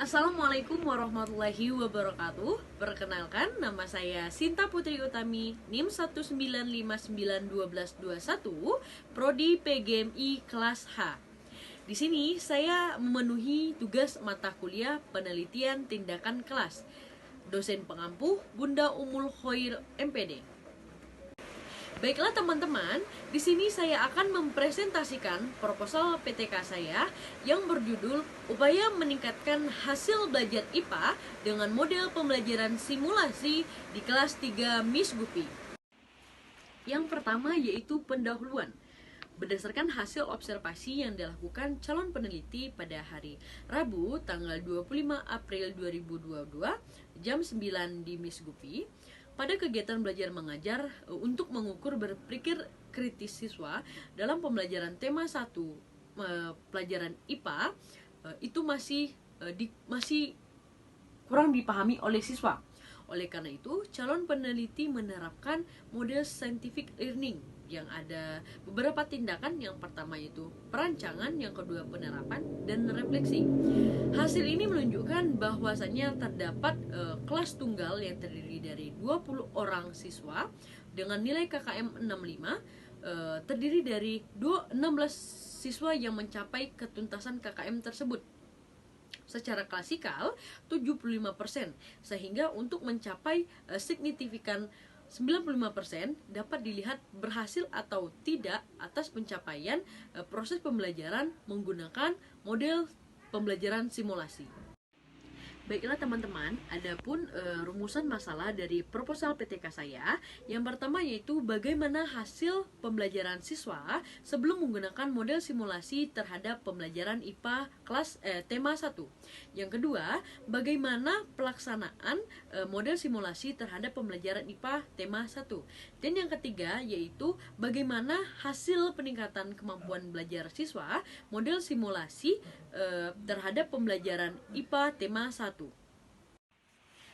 Assalamualaikum warahmatullahi wabarakatuh. Perkenalkan, nama saya Sinta Putri Utami, NIM 1959121, Prodi PGMI kelas H. Di sini saya memenuhi tugas mata kuliah penelitian tindakan kelas. Dosen pengampu Bunda Umul Khoir MPD. Baiklah teman-teman, di sini saya akan mempresentasikan proposal PTK saya yang berjudul Upaya Meningkatkan Hasil Belajar IPA dengan Model Pembelajaran Simulasi di kelas 3 Miss Gupi. Yang pertama yaitu pendahuluan. Berdasarkan hasil observasi yang dilakukan calon peneliti pada hari Rabu tanggal 25 April 2022 jam 9 di Miss Gupi, pada kegiatan belajar mengajar untuk mengukur berpikir kritis siswa dalam pembelajaran tema 1 pelajaran IPA itu masih kurang dipahami oleh siswa. Oleh karena itu, calon peneliti menerapkan model scientific learning yang ada beberapa tindakan. Yang pertama itu perancangan, yang kedua penerapan, dan refleksi. Hasil ini menunjukkan bahwasannya terdapat kelas tunggal yang terdiri dari 20 orang siswa dengan nilai KKM 65, terdiri dari 16 siswa yang mencapai ketuntasan KKM tersebut secara klasikal 75%, sehingga untuk mencapai signifikan 95% dapat dilihat berhasil atau tidak atas pencapaian proses pembelajaran menggunakan model pembelajaran simulasi. Baiklah teman-teman, adapun rumusan masalah dari proposal PTK saya, yang pertama yaitu bagaimana hasil pembelajaran siswa sebelum menggunakan model simulasi terhadap pembelajaran IPA kelas tema 1. Yang kedua, bagaimana pelaksanaan model simulasi terhadap pembelajaran IPA tema 1. Dan yang ketiga yaitu bagaimana hasil peningkatan kemampuan belajar siswa model simulasi terhadap pembelajaran IPA tema 1.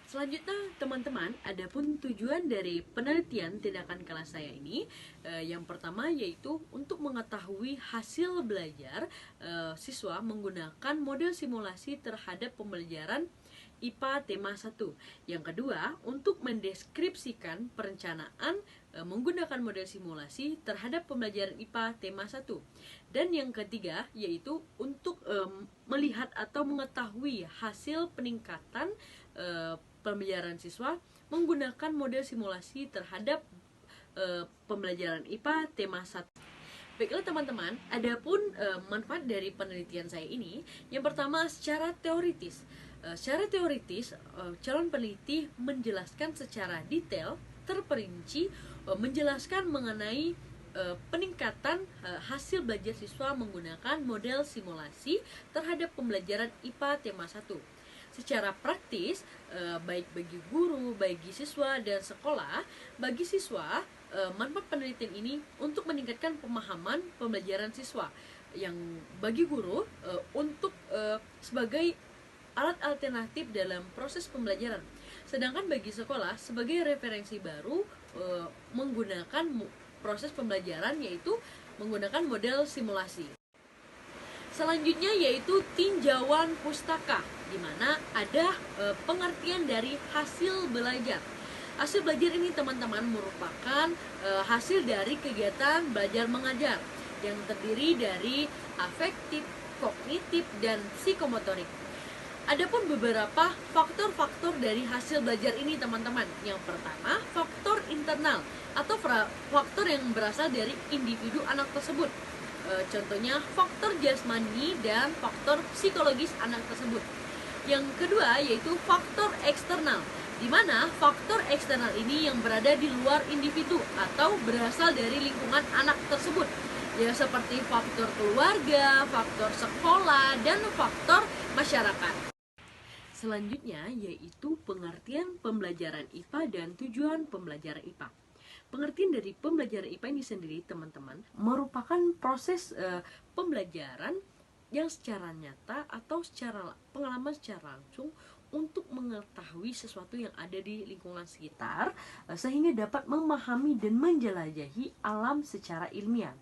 Selanjutnya teman-teman, adapun tujuan dari penelitian tindakan kelas saya ini, yang pertama yaitu untuk mengetahui hasil belajar siswa menggunakan model simulasi terhadap pembelajaran IPA tema 1. Yang kedua, untuk mendeskripsikan perencanaan menggunakan model simulasi terhadap pembelajaran IPA tema 1. Dan yang ketiga yaitu untuk melihat atau mengetahui hasil peningkatan pembelajaran siswa menggunakan model simulasi terhadap pembelajaran IPA tema 1. Baiklah teman-teman, adapun manfaat dari penelitian saya ini, yang pertama secara teoritis. Secara teoritis, calon peneliti menjelaskan secara detail, terperinci, menjelaskan mengenai peningkatan hasil belajar siswa menggunakan model simulasi terhadap pembelajaran IPA tema 1. Secara praktis, baik bagi guru, bagi siswa dan sekolah, bagi siswa, manfaat penelitian ini untuk meningkatkan pemahaman pembelajaran siswa, yang bagi guru untuk sebagai alat alternatif dalam proses pembelajaran, sedangkan bagi sekolah sebagai referensi baru menggunakan proses pembelajaran, yaitu menggunakan model simulasi. Selanjutnya yaitu tinjauan pustaka, di mana ada pengertian dari hasil belajar. Hasil belajar ini teman-teman merupakan hasil dari kegiatan belajar mengajar yang terdiri dari afektif, kognitif, dan psikomotorik. Adapun beberapa faktor-faktor dari hasil belajar ini teman-teman. Yang pertama, faktor internal atau faktor yang berasal dari individu anak tersebut. Contohnya faktor jasmani dan faktor psikologis anak tersebut. Yang kedua yaitu faktor eksternal, di mana faktor eksternal ini yang berada di luar individu atau berasal dari lingkungan anak tersebut, ya seperti faktor keluarga, faktor sekolah, dan faktor masyarakat. Selanjutnya yaitu pengertian pembelajaran IPA dan tujuan pembelajaran IPA. Pengertian dari pembelajaran IPA ini sendiri teman-teman merupakan proses pembelajaran yang secara nyata atau secara pengalaman secara langsung untuk mengetahui sesuatu yang ada di lingkungan sekitar, sehingga dapat memahami dan menjelajahi alam secara ilmiah.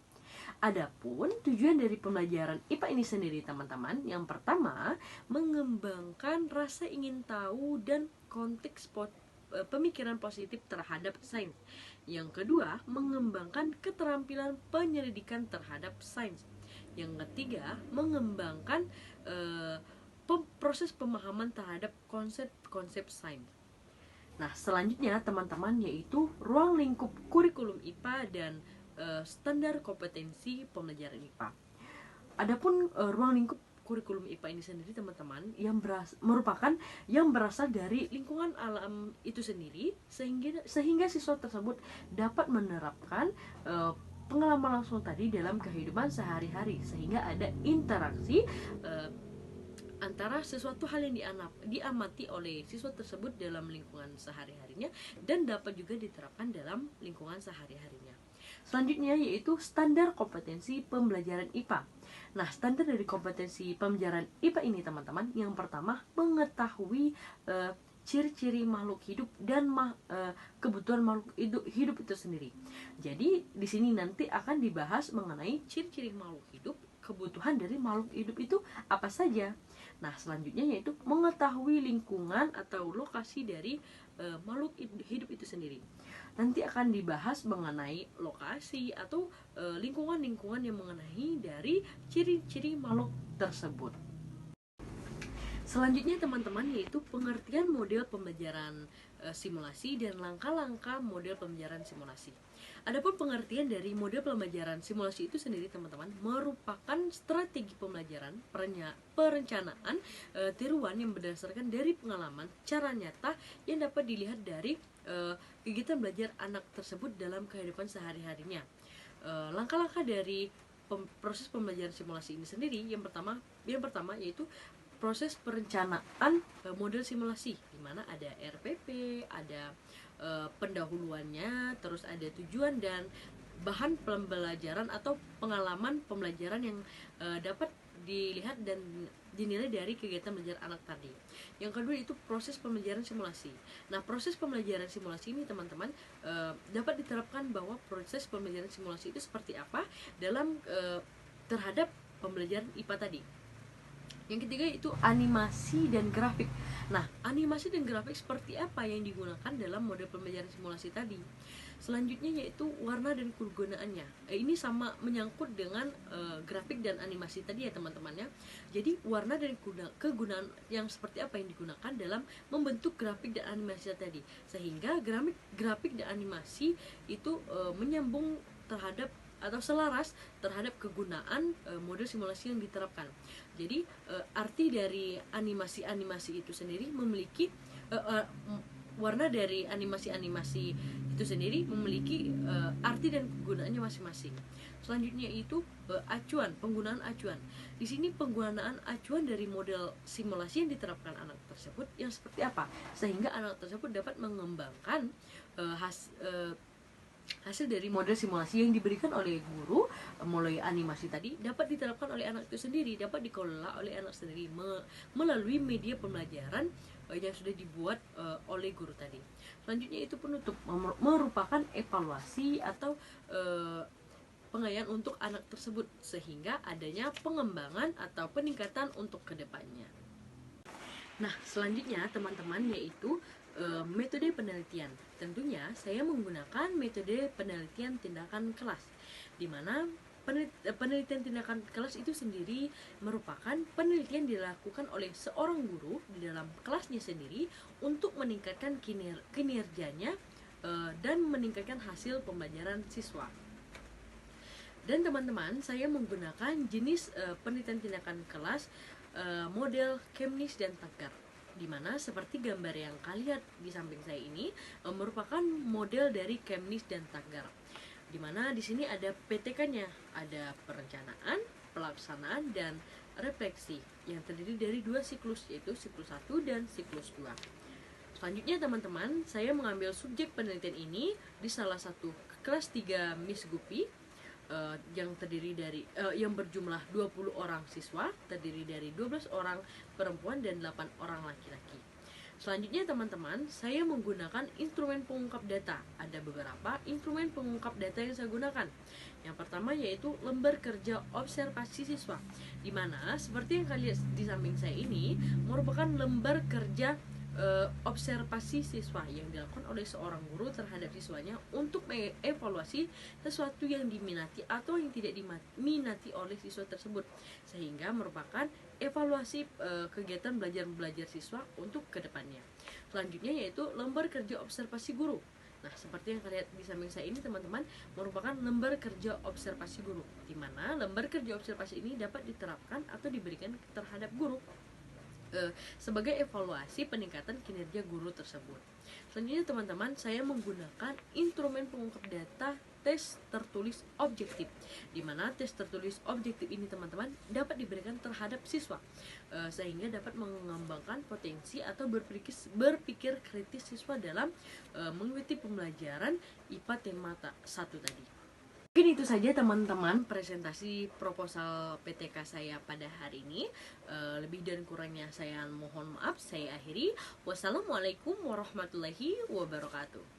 Adapun tujuan dari pembelajaran IPA ini sendiri teman-teman, yang pertama mengembangkan rasa ingin tahu dan konteks pemikiran positif terhadap sains. Yang kedua, mengembangkan keterampilan penyelidikan terhadap sains. Yang ketiga, mengembangkan proses pemahaman terhadap konsep-konsep sains. Nah, selanjutnya teman-teman yaitu ruang lingkup kurikulum IPA dan standar kompetensi pembelajaran IPA. Adapun ruang lingkup kurikulum IPA ini sendiri teman-teman yang merupakan yang berasal dari lingkungan alam itu sendiri, sehingga siswa tersebut dapat menerapkan pengalaman langsung tadi dalam kehidupan sehari-hari, sehingga ada interaksi antara sesuatu hal yang diamati oleh siswa tersebut dalam lingkungan sehari-harinya dan dapat juga diterapkan dalam lingkungan sehari-harinya. Selanjutnya yaitu standar kompetensi pembelajaran IPA. Nah, standar dari kompetensi pembelajaran IPA ini teman-teman, yang pertama mengetahui ciri-ciri makhluk hidup dan kebutuhan makhluk hidup itu sendiri. Jadi di sini nanti akan dibahas mengenai ciri-ciri makhluk hidup, kebutuhan dari makhluk hidup itu apa saja. Nah, selanjutnya yaitu mengetahui lingkungan atau lokasi dari makhluk hidup itu sendiri. Nanti akan dibahas mengenai lokasi atau lingkungan-lingkungan yang mengenai dari ciri-ciri makhluk tersebut. Selanjutnya teman-teman yaitu pengertian model pembelajaran simulasi dan langkah-langkah model pembelajaran simulasi. Adapun pengertian dari model pembelajaran simulasi itu sendiri teman-teman merupakan strategi pembelajaran perencanaan tiruan yang berdasarkan dari pengalaman cara nyata yang dapat dilihat dari kegiatan belajar anak tersebut dalam kehidupan sehari-harinya. Langkah-langkah dari proses pembelajaran simulasi ini sendiri yang pertama yaitu proses perencanaan model simulasi, di mana ada RPP, ada pendahuluannya, terus ada tujuan dan bahan pembelajaran atau pengalaman pembelajaran yang dapat dilihat dan dinilai dari kegiatan belajar anak tadi. Yang kedua itu proses pembelajaran simulasi. Nah, proses pembelajaran simulasi ini teman-teman dapat diterapkan bahwa proses pembelajaran simulasi itu seperti apa dalam terhadap pembelajaran IPA tadi. Yang ketiga itu animasi dan grafik. Nah, animasi dan grafik seperti apa yang digunakan dalam model pembelajaran simulasi tadi. Selanjutnya yaitu warna dan kegunaannya. Ini sama menyangkut dengan grafik dan animasi tadi ya teman-teman ya. Jadi warna dan kegunaan yang seperti apa yang digunakan dalam membentuk grafik dan animasi tadi. Sehingga grafik dan animasi itu menyambung terhadap atau selaras terhadap kegunaan model simulasi yang diterapkan. Jadi arti dari animasi-animasi itu sendiri memiliki warna dari animasi-animasi itu sendiri memiliki arti dan kegunaannya masing-masing. Selanjutnya itu penggunaan acuan. Di sini penggunaan acuan dari model simulasi yang diterapkan anak tersebut yang seperti apa, sehingga anak tersebut dapat mengembangkan hasil dari model simulasi yang diberikan oleh guru mulai animasi tadi dapat diterapkan oleh anak itu sendiri, dapat dikelola oleh anak sendiri melalui media pembelajaran yang sudah dibuat oleh guru tadi. Selanjutnya itu penutup merupakan evaluasi atau pengayaan untuk anak tersebut sehingga adanya pengembangan atau peningkatan untuk kedepannya. Nah, selanjutnya teman-teman yaitu metode penelitian. Tentunya saya menggunakan metode penelitian tindakan kelas, di mana penelitian tindakan kelas itu sendiri merupakan penelitian dilakukan oleh seorang guru di dalam kelasnya sendiri untuk meningkatkan kinerjanya dan meningkatkan hasil pembelajaran siswa. Dan teman-teman, saya menggunakan jenis penelitian tindakan kelas model Chemnitz dan Taggart, di mana seperti gambar yang kalian lihat di samping saya ini merupakan model dari Chemnitz dan Taggart, di mana di sini ada PTK-nya, ada perencanaan, pelaksanaan, dan refleksi yang terdiri dari 2 siklus, yaitu siklus 1 dan siklus 2. Selanjutnya teman-teman, saya mengambil subjek penelitian ini di salah satu kelas 3 Miss Gupi yang terdiri dari yang berjumlah 20 orang siswa, terdiri dari 12 orang perempuan dan 8 orang laki-laki. Selanjutnya teman-teman, saya menggunakan instrumen pengungkap data. Ada beberapa instrumen pengungkap data yang saya gunakan. Yang pertama yaitu lembar kerja observasi siswa, di mana seperti yang kalian lihat di samping saya ini merupakan lembar kerja observasi siswa yang dilakukan oleh seorang guru terhadap siswanya untuk mengevaluasi sesuatu yang diminati atau yang tidak diminati oleh siswa tersebut, sehingga merupakan evaluasi kegiatan belajar siswa untuk kedepannya. Selanjutnya yaitu lembar kerja observasi guru. Nah, seperti yang kalian lihat di samping saya ini teman-teman, merupakan lembar kerja observasi guru, di mana lembar kerja observasi ini dapat diterapkan atau diberikan terhadap guru sebagai evaluasi peningkatan kinerja guru tersebut. Selanjutnya teman-teman, saya menggunakan instrumen pengungkap data tes tertulis objektif, di mana tes tertulis objektif ini teman-teman dapat diberikan terhadap siswa sehingga dapat mengembangkan potensi atau berpikir kritis siswa dalam mengikuti pembelajaran IPA tema 1 tadi. Mungkin itu saja teman-teman presentasi proposal PTK saya pada hari ini. Lebih dan kurangnya saya mohon maaf. Saya akhiri. Wassalamualaikum warahmatullahi wabarakatuh.